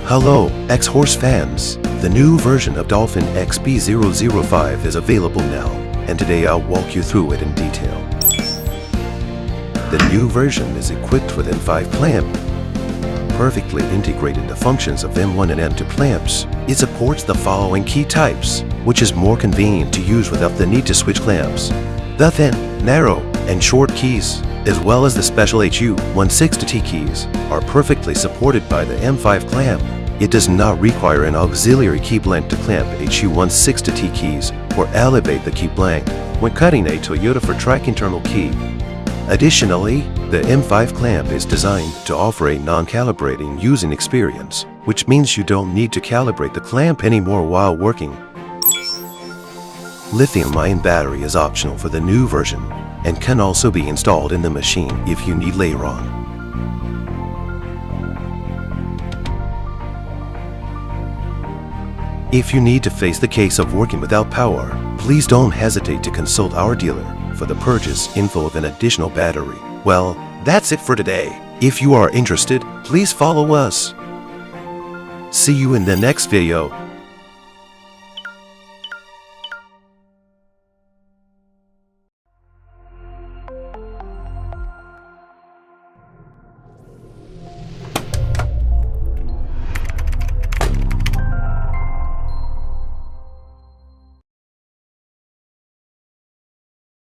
Hello, Xhorse fans! The new version of Dolphin XP005 is available now, and today I'll walk you through it in detail. The new version is equipped with M5 clamp, perfectly integrated the functions of M1 and M2 clamps. It supports the following key types, which is more convenient to use without the need to switch clamps. The thin, narrow, and short keys, as well as the special HU-160T keys, are perfectly supported by the M5 clamp. It does not require an auxiliary key blank to clamp HU-160T keys or elevate the key blank when cutting a Toyota for track internal key. Additionally, the M5 clamp is designed to offer a non-calibrating using experience, which means you don't need to calibrate the clamp anymore while working. Lithium-ion battery is optional for the new version and can also be installed in the machine if you need later on. If you need to face the case of working without power, please don't hesitate to consult our dealer for the purchase info of an additional battery. Well, that's it for today. If you are interested, please follow us. See you in the next video.